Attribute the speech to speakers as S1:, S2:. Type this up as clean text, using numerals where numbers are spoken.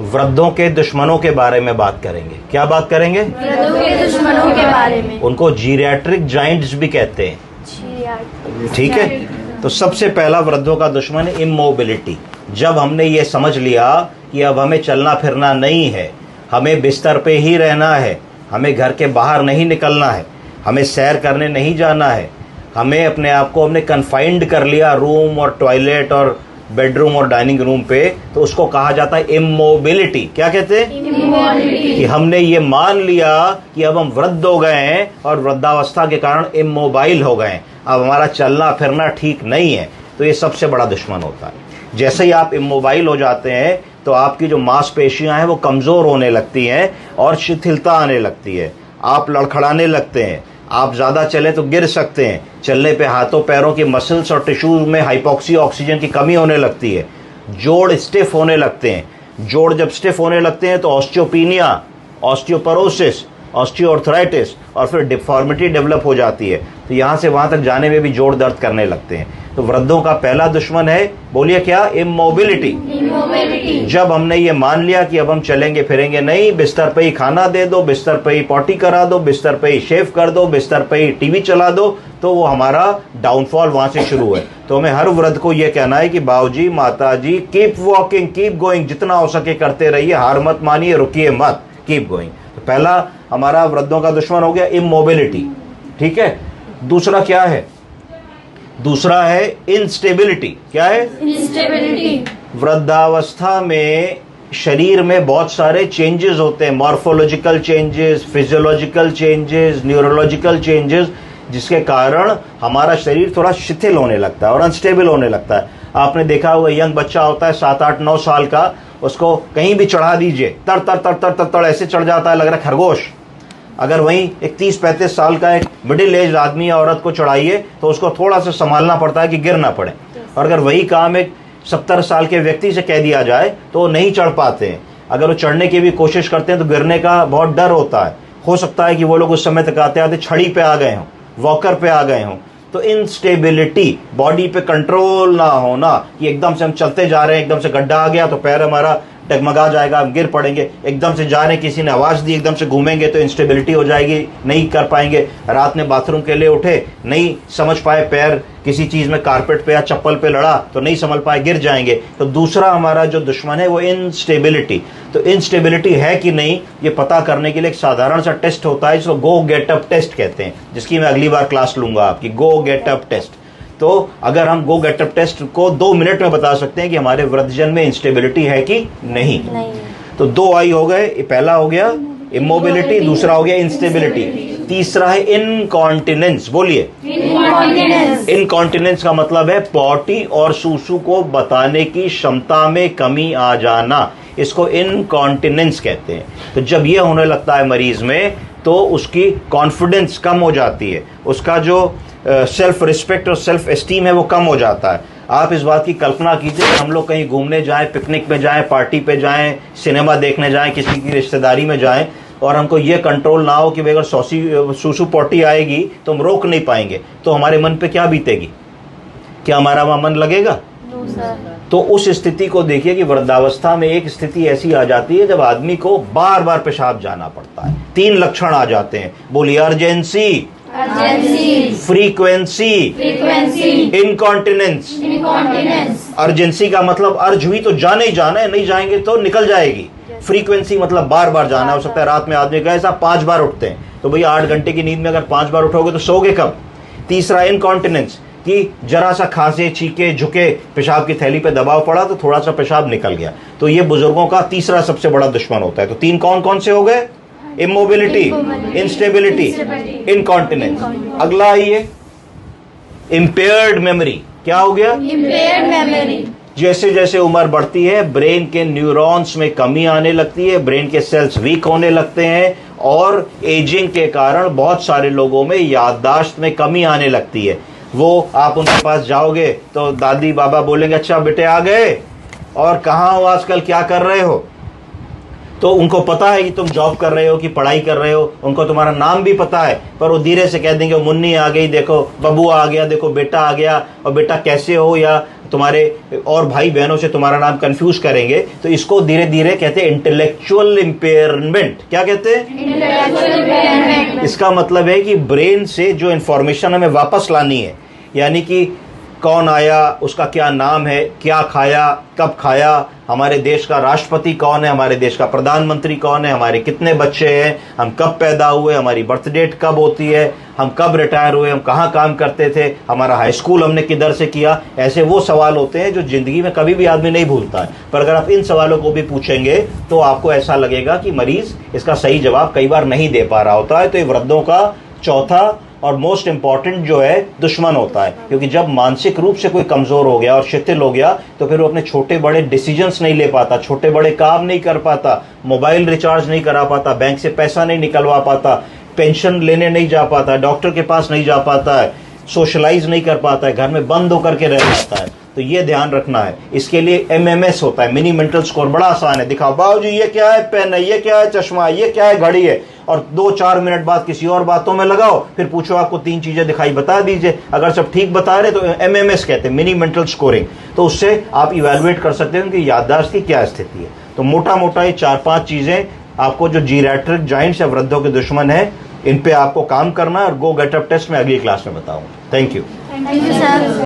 S1: वृद्धों के दुश्मनों के बारे में बात करेंगे। क्या बात करेंगे?
S2: वृद्धों के दुश्मनों के बारे में।
S1: उनको जीरियाट्रिक जाइंट्स भी कहते हैं। ठीक है, तो सबसे पहला वृद्धों का दुश्मन है इमोबिलिटी। जब हमने ये समझ लिया कि अब हमें चलना फिरना नहीं है, हमें बिस्तर पे ही रहना है, हमें घर के बाहर नहीं निकलना है, हमें सैर करने नहीं जाना है, हमें अपने आप को हमने कन्फाइंड कर लिया रूम और टॉयलेट और बेडरूम और डाइनिंग रूम पे, तो उसको कहा जाता है इमोबिलिटी। क्या कहते हैं?
S2: इमोबिलिटी।
S1: कि हमने ये मान लिया कि अब हम वृद्ध हो गए हैं और वृद्धावस्था के कारण इमोबाइल हो गए हैं, अब हमारा चलना फिरना ठीक नहीं है। तो ये सबसे बड़ा दुश्मन होता है। जैसे ही आप इमोबाइल हो जाते हैं तो आपकी जो मांसपेशियां हैं वो कमज़ोर होने लगती हैं और शिथिलता आने लगती है, आप लड़खड़ाने लगते हैं, आप ज़्यादा चले तो गिर सकते हैं, चलने पे हाथों पैरों की मसल्स और टिश्यूज में हाइपोक्सी ऑक्सीजन की कमी होने लगती है, जोड़ स्टिफ होने लगते हैं। जोड़ जब स्टिफ होने लगते हैं तो ऑस्टियोपीनिया, ऑस्टियोपोरोसिस, ऑस्टियोआर्थराइटिस और फिर डिफॉर्मिटी डेवलप हो जाती है। तो यहाँ से वहाँ तक जाने में भी जोड़ दर्द करने लगते हैं। तो वृद्धों का पहला दुश्मन है, बोलिए क्या? इमोबिलिटी। जब हमने ये मान लिया कि अब हम चलेंगे फिरेंगे नहीं, बिस्तर पे ही खाना दे दो, बिस्तर पे ही पॉटी करा दो, बिस्तर पे ही शेव कर दो, बिस्तर पे ही टीवी चला दो, तो वो हमारा डाउनफॉल वहां से शुरू है। तो हमें हर वृद्ध को ये कहना है कि बाबूजी, माताजी, कीप वॉकिंग, कीप गोइंग, जितना हो सके करते रहिए, हार मत मानिए, रुकिए मत, कीप गोइंग। तो पहला हमारा वृद्धों का दुश्मन हो गया इमोबिलिटी। ठीक है, दूसरा क्या है? दूसरा है इंस्टेबिलिटी। क्या है?
S2: इंस्टेबिलिटी।
S1: वृद्धावस्था में शरीर में बहुत सारे चेंजेस होते हैं, morphological changes, physiological changes, neurological changes, जिसके कारण हमारा शरीर थोड़ा शिथिल होने लगता है और अनस्टेबल होने लगता है। आपने देखा हुआ यंग बच्चा होता है 7, 8, 9 साल का, उसको कहीं भी चढ़ा दीजिए, तर तर तर तर तर तर ऐसे चढ़ जाता है, लग रहा है खरगोश। अगर वहीं एक 30-35 साल का एक मिडिल एज आदमी या औरत को चढ़ाइए तो उसको थोड़ा सा संभालना पड़ता है कि गिर ना पड़े। और अगर वही काम एक 70 साल के व्यक्ति से कह दिया जाए तो वो नहीं चढ़ पाते हैं। अगर वो चढ़ने की भी कोशिश करते हैं तो गिरने का बहुत डर होता है। हो सकता है कि वो लोग उस समय तक आते आते छड़ी पे आ गए हों, वॉकर पे आ गए हों। तो इंस्टेबिलिटी, बॉडी पे कंट्रोल ना होना, कि एकदम से हम चलते जा रहे हैं, एकदम से गड्ढा आ गया तो पैर हमारा डगमगा जाएगा, हम गिर पड़ेंगे, एकदम से जा रहे हैं, किसी ने आवाज़ दी, एकदम से घूमेंगे तो इंस्टेबिलिटी हो जाएगी, नहीं कर पाएंगे। रात में बाथरूम के लिए उठे, नहीं समझ पाए, पैर किसी चीज़ में कारपेट पे या चप्पल पे लड़ा तो नहीं समझ पाए, गिर जाएंगे। तो दूसरा हमारा जो दुश्मन है वो इंस्टेबिलिटी। तो इंस्टेबिलिटी है कि नहीं, ये पता करने के लिए एक साधारण सा टेस्ट होता है जिसको गो गेट अप टेस्ट कहते हैं, जिसकी मैं अगली बार क्लास लूंगा आपकी, गो गेट अप टेस्ट। तो अगर हम गो गेट अप टेस्ट को 2 मिनट में बता सकते हैं कि हमारे वृद्धजन में इंस्टेबिलिटी है कि नहीं। तो 2 आई हो गए, पहला हो गया इमोबिलिटी, दूसरा हो गया इंस्टेबिलिटी, तीसरा है इनकॉन्टिनेंस। बोलिए इनकॉन्टिनेंस का मतलब है पॉटी और सूसू को बताने की क्षमता में कमी आ जाना, इसको इनकॉन्टिनेंस कहते हैं। तो जब ये होने लगता है मरीज में तो उसकी कॉन्फिडेंस कम हो जाती है, उसका जो सेल्फ रिस्पेक्ट और सेल्फ एस्टीम है वो कम हो जाता है। आप इस बात की कल्पना कीजिए कि हम लोग कहीं घूमने जाएं, पिकनिक पे जाएं, पार्टी पे जाएं, सिनेमा देखने जाएं, किसी की रिश्तेदारी में जाएं और हमको ये कंट्रोल ना हो कि अगर सूसू पॉटी आएगी तो हम रोक नहीं पाएंगे, तो हमारे मन पे क्या बीतेगी? क्या हमारा वहाँ मन लगेगा? तो उस स्थिति को देखिए कि वृद्धावस्था में एक स्थिति ऐसी आ जाती है जब आदमी को बार बार पेशाब जाना पड़ता है। 3 लक्षण आ जाते हैं, बोलिए अर्जेंसी, फ्रीक्वेंसी, इनकॉन्टिनेंस। अर्जेंसी का मतलब अर्ज हुई तो जाने ही जाना है, नहीं जाएंगे तो निकल जाएगी। फ्रीक्वेंसी मतलब बार बार जाना, हो सकता है रात में आदमी कहे साहब 5 बार उठते हैं, तो भैया 8 घंटे की नींद में अगर 5 बार उठोगे तो सोगे कब? तीसरा इनकॉन्टिनेंस, कि जरा सा खांसे, छीके, झुके, पेशाब की थैली पे दबाव पड़ा तो थोड़ा सा पेशाब निकल गया। तो ये बुजुर्गों का तीसरा सबसे बड़ा दुश्मन होता है। तो 3 कौन कौन से हो गए? Immobility, instability, incontinence. अगला आइए इम्पेयर्ड मेमोरी। क्या हो गया?
S2: Impaired memory.
S1: जैसे जैसे उम्र बढ़ती है ब्रेन के न्यूरॉन्स में कमी आने लगती है, ब्रेन के सेल्स वीक होने लगते हैं और एजिंग के कारण बहुत सारे लोगों में याददाश्त में कमी आने लगती है। वो आप उनके पास जाओगे तो दादी बाबा बोलेंगे अच्छा बेटे आ गए, और कहाँ हो आजकल, क्या कर रहे हो? तो उनको पता है कि तुम जॉब कर रहे हो कि पढ़ाई कर रहे हो, उनको तुम्हारा नाम भी पता है, पर वो धीरे से कह देंगे मुन्नी आ गई, देखो बबू आ गया, देखो बेटा आ गया, और बेटा कैसे हो, या तुम्हारे और भाई बहनों से तुम्हारा नाम कंफ्यूज करेंगे। तो इसको धीरे धीरे कहते हैं इंटेलेक्चुअल इम्पेयरमेंट। क्या कहते हैं? इसका मतलब है कि ब्रेन से जो इंफॉर्मेशन हमें वापस लानी है, यानी कि कौन आया, उसका क्या नाम है, क्या खाया, कब खाया, हमारे देश का राष्ट्रपति कौन है, हमारे देश का प्रधानमंत्री कौन है, हमारे कितने बच्चे हैं, हम कब पैदा हुए, हमारी बर्थ डेट कब होती है, हम कब रिटायर हुए, हम कहाँ काम करते थे, हमारा हाई स्कूल हमने किधर से किया। ऐसे वो सवाल होते हैं जो जिंदगी में कभी भी आदमी नहीं भूलता है, पर अगर आप इन सवालों को भी पूछेंगे तो आपको ऐसा लगेगा कि मरीज इसका सही जवाब कई बार नहीं दे पा रहा होता है। तो ये वृद्धों का चौथा और मोस्ट इंपॉर्टेंट जो है दुश्मन होता है, क्योंकि जब मानसिक रूप से कोई कमजोर हो गया और शिथिल हो गया तो फिर वो अपने छोटे बड़े डिसीजंस नहीं ले पाता, छोटे बड़े काम नहीं कर पाता, मोबाइल रिचार्ज नहीं करा पाता, बैंक से पैसा नहीं निकलवा पाता, पेंशन लेने नहीं जा पाता, डॉक्टर के पास नहीं जा पाता है, सोशलाइज नहीं कर पाता है, घर में बंद होकर के रह जाता है। तो ये ध्यान रखना है। इसके लिए MMS होता है, मिनी मेंटल स्कोर, बड़ा आसान है। दिखाओ बाबूजी ये क्या है, पेन है, ये क्या है, चश्मा है, ये क्या है, घड़ी है, और 2-4 मिनट बाद किसी और बातों में लगाओ, फिर पूछो आपको 3 चीजें दिखाई, बता दीजिए। अगर सब ठीक बता रहे तो MMS कहते हैं, मिनी मेंटल स्कोरिंग। तो उससे आप इवेलुएट कर सकते हैं उनकी याददाश्त की क्या स्थिति है। तो मोटा मोटा ये 4-5 चीजें आपको जो जीरैट्रिक जाइंट्स या वृद्धों के दुश्मन है, इन पे आपको काम करना है, और गो गेट अप टेस्ट में अगली क्लास में बताऊंगा। Thank you.
S2: Thank you sir.